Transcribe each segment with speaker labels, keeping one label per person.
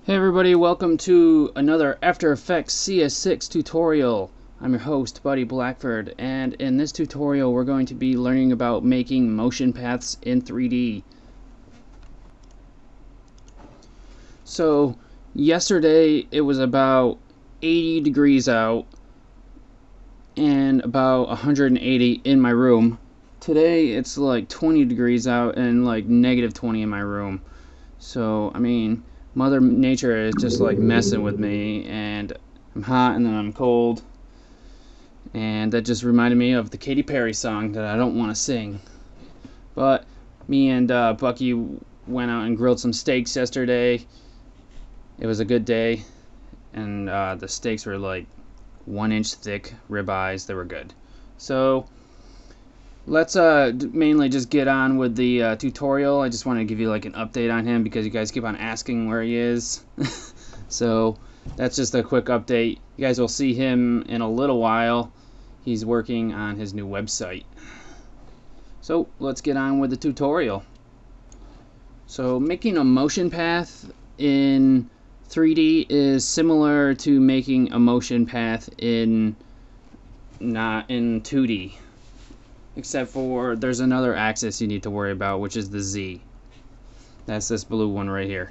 Speaker 1: Hey everybody, welcome to another After Effects CS6 tutorial. I'm your host, Buddy Blackford, and in this tutorial we're going to be learning about making motion paths in 3D. So, yesterday it was about 80 degrees out and about 180 in my room. Today it's like 20 degrees out and like negative 20 in my room. So, I mean, Mother Nature is just like messing with me, and I'm hot and then I'm cold. And that just reminded me of the Katy Perry song that I don't want to sing. But me and Bucky went out and grilled some steaks yesterday. It was a good day, and the steaks were like 1-inch thick ribeyes. They were good. So let's mainly just get on with the tutorial. I just want to give you like an update on him because you guys keep on asking where he is. So that's just a quick update. You guys will see him in a little while. He's working on his new website. So let's get on with the tutorial. So making a motion path in 3D is similar to making a motion path in 2D. Except for there's another axis you need to worry about, which is the Z. That's this blue one right here.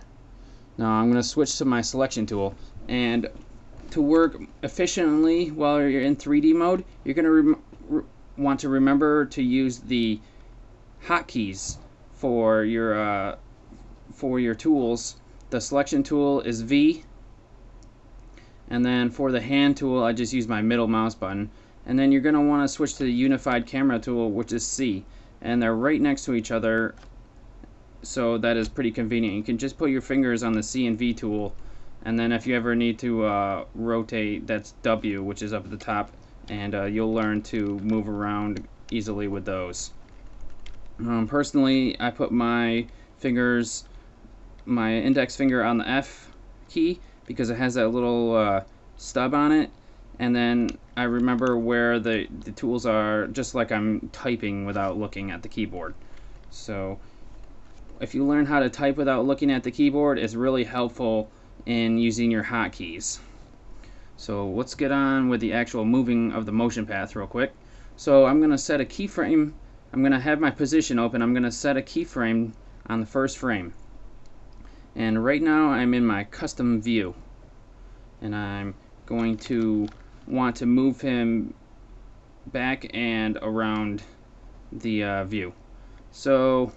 Speaker 1: Now I'm going to switch to my selection tool, and to work efficiently while you're in 3D mode, you're going to want to remember to use the hotkeys for your tools. The selection tool is V, and then for the hand tool I just use my middle mouse button. And then you're going to want to switch to the unified camera tool, which is C, and they're right next to each other, so that is pretty convenient. You can just put your fingers on the C and V tool, and then if you ever need to rotate, that's W, which is up at the top, and you'll learn to move around easily with those. Personally, I put my index finger on the F key because it has that little stub on it, and then I remember where the tools are, just like I'm typing without looking at the keyboard. So if you learn how to type without looking at the keyboard, it's really helpful in using your hotkeys. So let's get on with the actual moving of the motion path real quick. So I'm going to set a keyframe. I'm going to have my position open. I'm going to set a keyframe on the first frame. And right now I'm in my custom view, and I'm going to want to move him back and around the view. So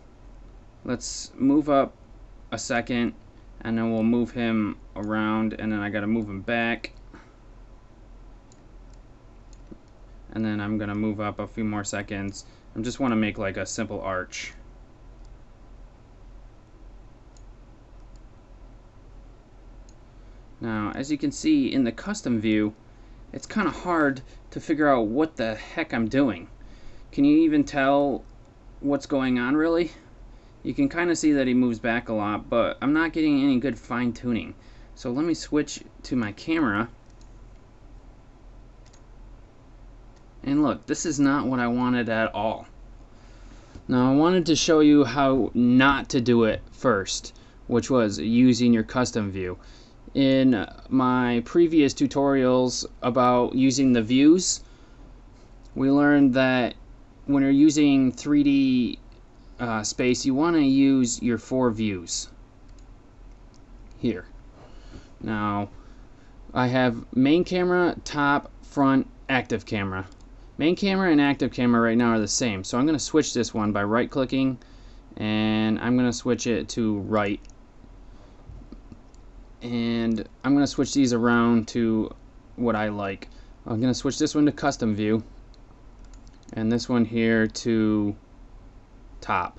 Speaker 1: let's move up a second, and then we'll move him around, and then I gotta move him back, and then I'm gonna move up a few more seconds. I just want to make like a simple arch. Now, as you can see in the custom view, it's kind of hard to figure out what the heck I'm doing. Can you even tell what's going on, really? You can kind of see that he moves back a lot, but I'm not getting any good fine-tuning. So let me switch to my camera. And look, this is not what I wanted at all. Now, I wanted to show you how not to do it first, which was using your custom view. In my previous tutorials about using the views, we learned that when you're using 3D space, you want to use your 4 views here. Now, I have main camera, top, front, active camera. Main camera and active camera right now are the same, so I'm going to switch this one by right-clicking, and I'm going to switch it to right. And I'm going to switch these around to what I like. I'm going to switch this one to custom view, and this one here to top.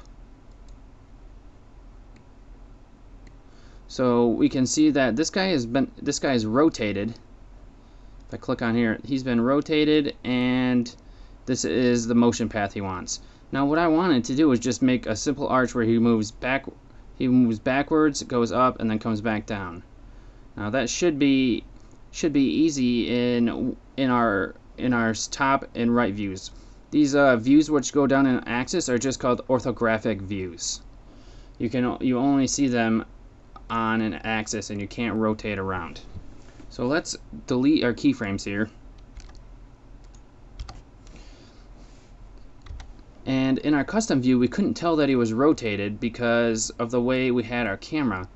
Speaker 1: So we can see that this guy is rotated. If I click on here, he's been rotated, and this is the motion path he wants. Now what I wanted to do is just make a simple arch where he moves backwards, goes up, and then comes back down. Now that should be easy in our top and right views. These views which go down an axis are just called orthographic views. You only see them on an axis and you can't rotate around. So let's delete our keyframes here. And in our custom view, we couldn't tell that he was rotated because of the way we had our camera.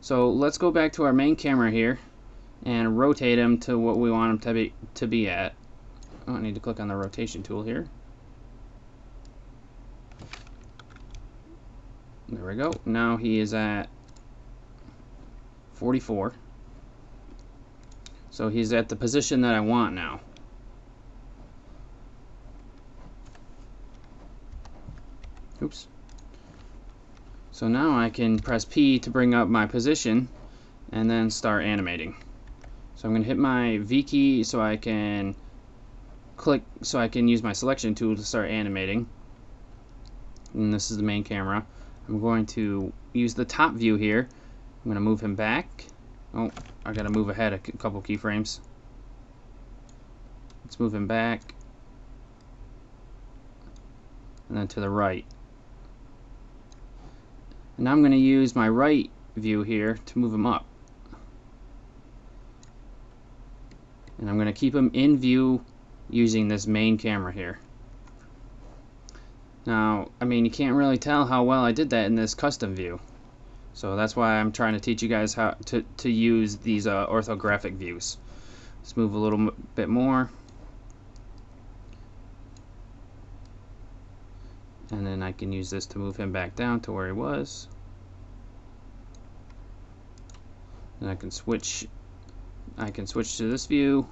Speaker 1: So let's go back to our main camera here and rotate him to what we want him to be at. Oh, I need to click on the rotation tool here. There we go. Now he is at 44. So he's at the position that I want now. Oops. So now I can press P to bring up my position and then start animating. So I'm going to hit my V key so I can use my selection tool to start animating. And this is the main camera. I'm going to use the top view here. I'm going to move him back. Oh, I got to move ahead a couple keyframes. Let's move him back. And then to the right. And now I'm going to use my right view here to move him up. And I'm going to keep him in view using this main camera here. Now, I mean, you can't really tell how well I did that in this custom view. So that's why I'm trying to teach you guys how to use these orthographic views. Let's move a little bit more. And then I can use this to move him back down to where he was. And I can switch to this view.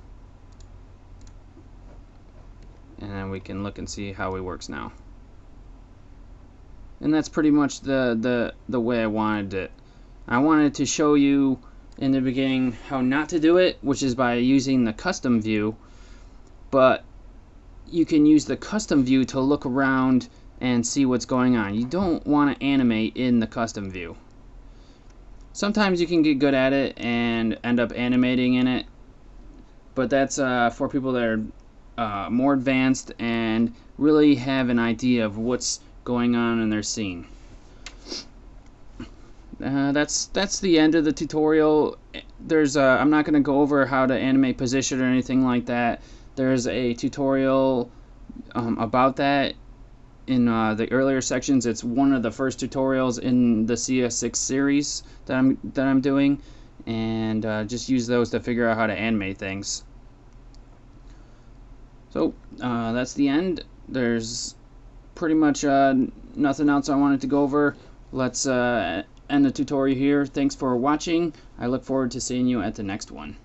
Speaker 1: And then we can look and see how he works now. And that's pretty much the way I wanted it. I wanted to show you in the beginning how not to do it, which is by using the custom view. But you can use the custom view to look around and see what's going on. You don't want to animate in the custom view. Sometimes you can get good at it and end up animating in it, but that's for people that are more advanced and really have an idea of what's going on in their scene. That's the end of the tutorial. I'm not going to go over how to animate position or anything like that. There's a tutorial about that in the earlier sections. It's one of the first tutorials in the CS6 series that I'm doing, and just use those to figure out how to animate things. So that's the end. There's pretty much nothing else I wanted to go over. Let's end the tutorial here. Thanks for watching. I look forward to seeing you at the next one.